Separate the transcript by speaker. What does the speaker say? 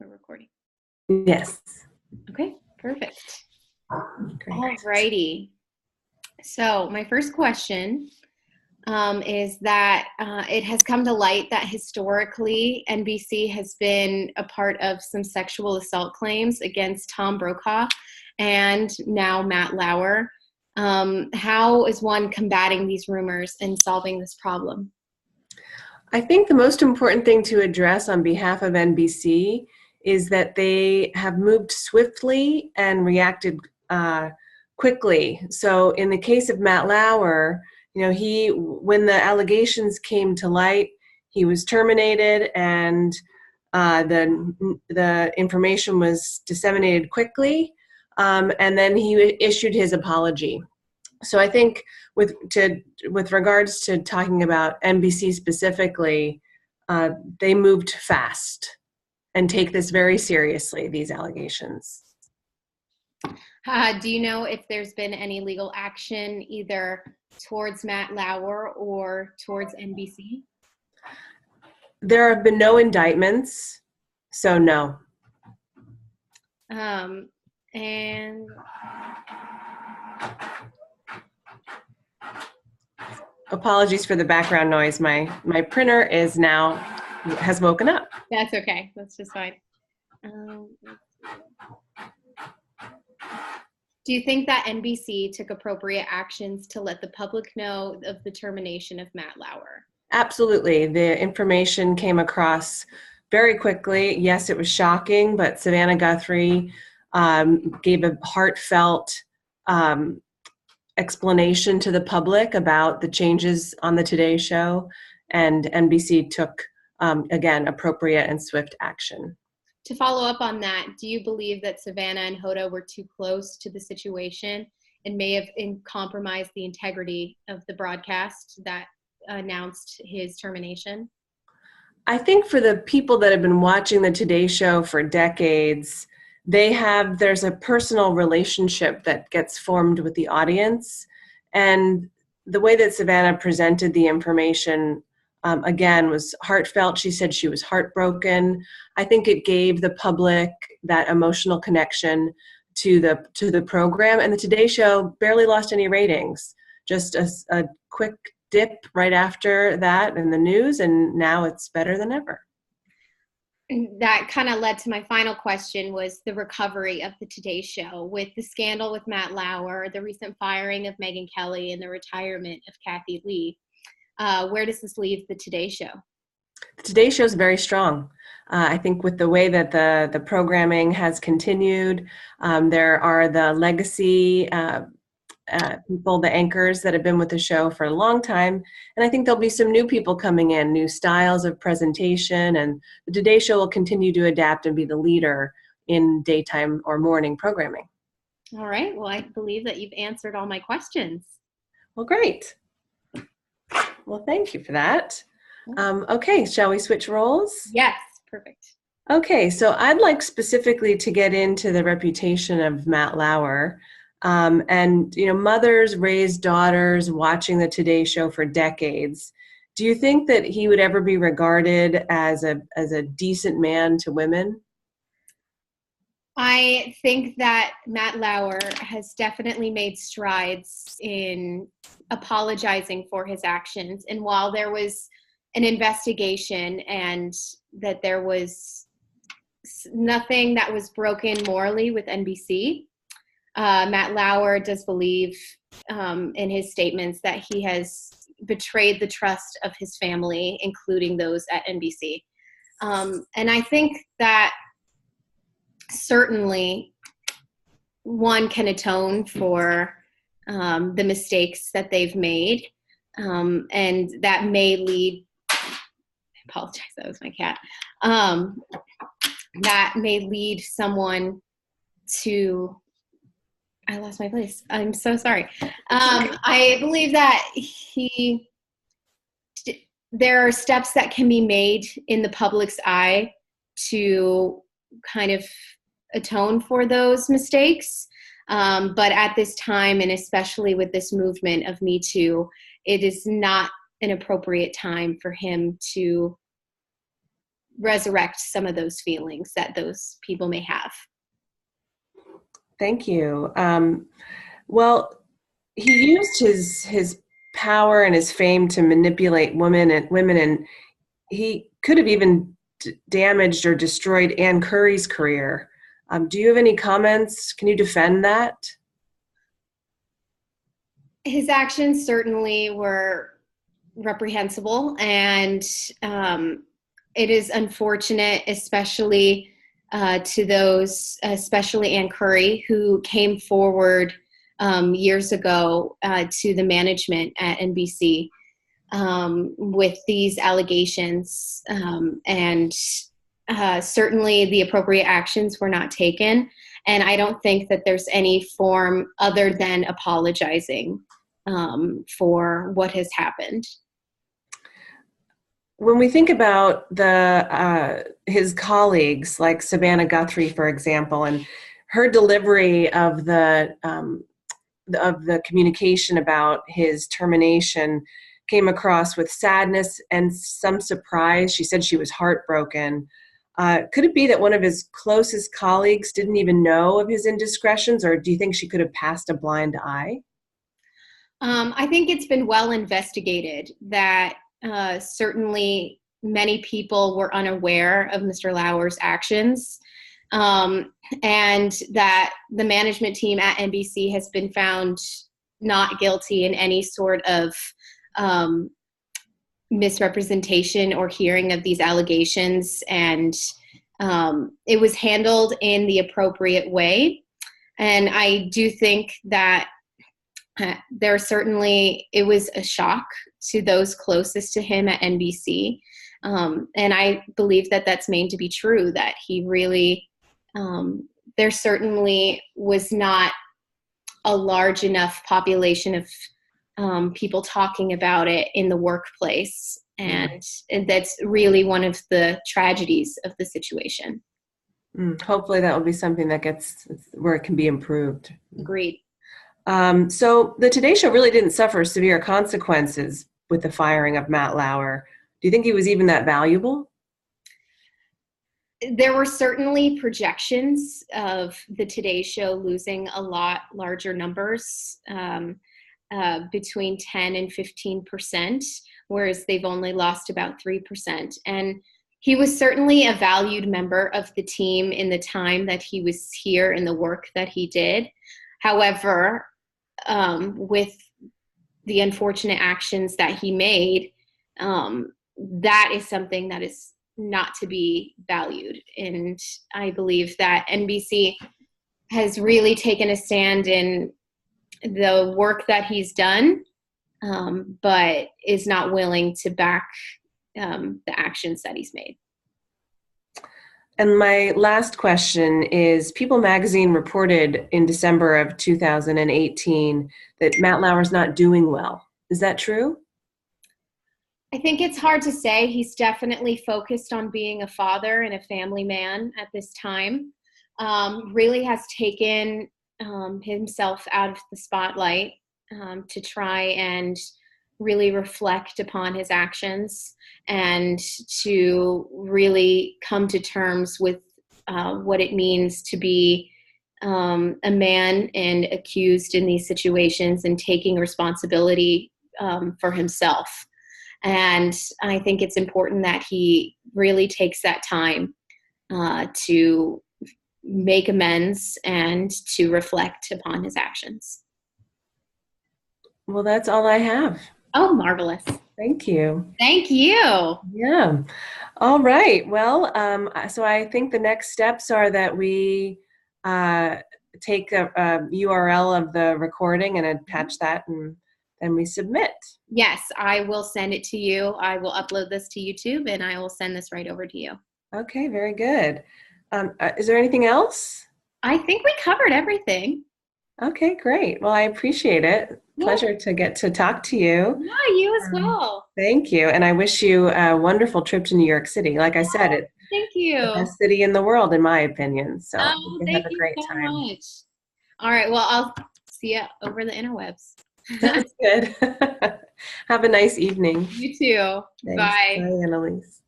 Speaker 1: We're recording.
Speaker 2: Yes.
Speaker 1: Okay, perfect.
Speaker 2: Great.
Speaker 1: All righty. So my first question is that it has come to light that historically NBC has been a part of some sexual assault claims against Tom Brokaw and now Matt Lauer. How is one combating these rumors and solving this problem?
Speaker 2: I think the most important thing to address on behalf of NBC is that they have moved swiftly and reacted quickly. So in the case of Matt Lauer, when the allegations came to light, he was terminated, and the information was disseminated quickly, and then he issued his apology. So I think with regards to talking about NBC specifically, they moved fast and take this very seriously, these allegations.
Speaker 1: Do you know if there's been any legal action either towards Matt Lauer or towards NBC?
Speaker 2: There have been no indictments, so no.
Speaker 1: And
Speaker 2: apologies for the background noise. My printer has woken up.
Speaker 1: That's okay. That's just fine. Do you think that NBC took appropriate actions to let the public know of the termination of Matt Lauer?
Speaker 2: Absolutely. The information came across very quickly. Yes, it was shocking, but Savannah Guthrie gave a heartfelt explanation to the public about the changes on the Today Show, and NBC took, again, appropriate and swift action.
Speaker 1: To follow up on that, do you believe that Savannah and Hoda were too close to the situation and may have compromised the integrity of the broadcast that announced his termination?
Speaker 2: I think for the people that have been watching the Today Show for decades, there's a personal relationship that gets formed with the audience. And the way that Savannah presented the information, again, was heartfelt. She said she was heartbroken. I think it gave the public that emotional connection to the program. And the Today Show barely lost any ratings. Just a quick dip right after that in the news, and now it's better than ever.
Speaker 1: That kind of led to my final question, was the recovery of the Today Show with the scandal with Matt Lauer, the recent firing of Megyn Kelly, and the retirement of Kathy Lee. Where does this leave the Today Show?
Speaker 2: The Today Show is very strong. I think with the way that the programming has continued, there are the legacy people, the anchors that have been with the show for a long time. And I think there'll be some new people coming in, new styles of presentation, and the Today Show will continue to adapt and be the leader in daytime or morning programming.
Speaker 1: All right. Well, I believe that you've answered all my questions.
Speaker 2: Well, great. Well, thank you for that. Okay, shall we switch roles?
Speaker 1: Yes, perfect.
Speaker 2: Okay, so I'd like specifically to get into the reputation of Matt Lauer. And mothers raise daughters watching the Today Show for decades. Do you think that he would ever be regarded as a decent man to women?
Speaker 1: I think that Matt Lauer has definitely made strides in apologizing for his actions. And while there was an investigation and that there was nothing that was broken morally with NBC, Matt Lauer does believe in his statements that he has betrayed the trust of his family, including those at NBC. And I think that certainly one can atone for the mistakes that they've made, and that may lead, I apologize, that was my cat, that may lead someone to, I lost my place. I'm so sorry. I believe that there are steps that can be made in the public's eye to kind of atone for those mistakes. But at this time, and especially with this movement of Me Too, it is not an appropriate time for him to resurrect some of those feelings that those people may have.
Speaker 2: Thank you. Well, he used his power and his fame to manipulate women, and he could have even damaged or destroyed Ann Curry's career. Do you have any comments? Can you defend that?
Speaker 1: His actions certainly were reprehensible, and it is unfortunate, especially to those, especially Ann Curry, who came forward years ago to the management at NBC with these allegations, and certainly the appropriate actions were not taken. And I don't think that there's any form other than apologizing for what has happened.
Speaker 2: When we think about his colleagues, like Savannah Guthrie, for example, and her delivery of the communication about his termination came across with sadness and some surprise. She said she was heartbroken. Could it be that one of his closest colleagues didn't even know of his indiscretions, or do you think she could have passed a blind eye?
Speaker 1: I think it's been well investigated that certainly many people were unaware of Mr. Lauer's actions, and that the management team at NBC has been found not guilty in any sort of misrepresentation or hearing of these allegations, and it was handled in the appropriate way. And I do think that it was a shock to those closest to him at NBC, and I believe that that's made to be true, that he really, there certainly was not a large enough population of people talking about it in the workplace. And that's really one of the tragedies of the situation.
Speaker 2: Hopefully that will be something that gets where it can be improved.
Speaker 1: Agreed.
Speaker 2: So the Today Show really didn't suffer severe consequences with the firing of Matt Lauer. Do you think he was even that valuable?
Speaker 1: There were certainly projections of the Today Show losing a lot larger numbers, between 10 and 15%, whereas they've only lost about 3%. And he was certainly a valued member of the team in the time that he was here and the work that he did. However, with the unfortunate actions that he made, that is something that is not to be valued. And I believe that NBC has really taken a stand in the work that he's done, but is not willing to back the actions that he's made.
Speaker 2: And my last question is, People magazine reported in December of 2018 that Matt Lauer's not doing well. Is that true?
Speaker 1: I think it's hard to say. He's definitely focused on being a father and a family man at this time. Really has taken himself out of the spotlight to try and really reflect upon his actions and to really come to terms with what it means to be a man and accused in these situations, and taking responsibility for himself. And I think it's important that he really takes that time to make amends and to reflect upon his actions.
Speaker 2: Well, that's all I have.
Speaker 1: Oh, marvelous.
Speaker 2: Thank you.
Speaker 1: Thank you.
Speaker 2: Yeah. All right. Well, so I think the next steps are that we take a URL of the recording and attach that, and then we submit.
Speaker 1: Yes, I will send it to you. I will upload this to YouTube, and I will send this right over to you.
Speaker 2: Okay, very good. Is there anything else?
Speaker 1: I think we covered everything.
Speaker 2: Okay, great. Well, I appreciate it.
Speaker 1: Yeah.
Speaker 2: Pleasure to get to talk to you.
Speaker 1: Yeah, you as well.
Speaker 2: Thank you. And I wish you a wonderful trip to New York City. Like I said, it's
Speaker 1: thank you.
Speaker 2: the best city in the world, in my opinion. So you
Speaker 1: thank
Speaker 2: have a
Speaker 1: you
Speaker 2: great
Speaker 1: so
Speaker 2: time.
Speaker 1: much. All right. Well, I'll see you over the interwebs.
Speaker 2: That's good. Have a nice evening.
Speaker 1: You too.
Speaker 2: Thanks.
Speaker 1: Bye.
Speaker 2: Bye, Annaliese.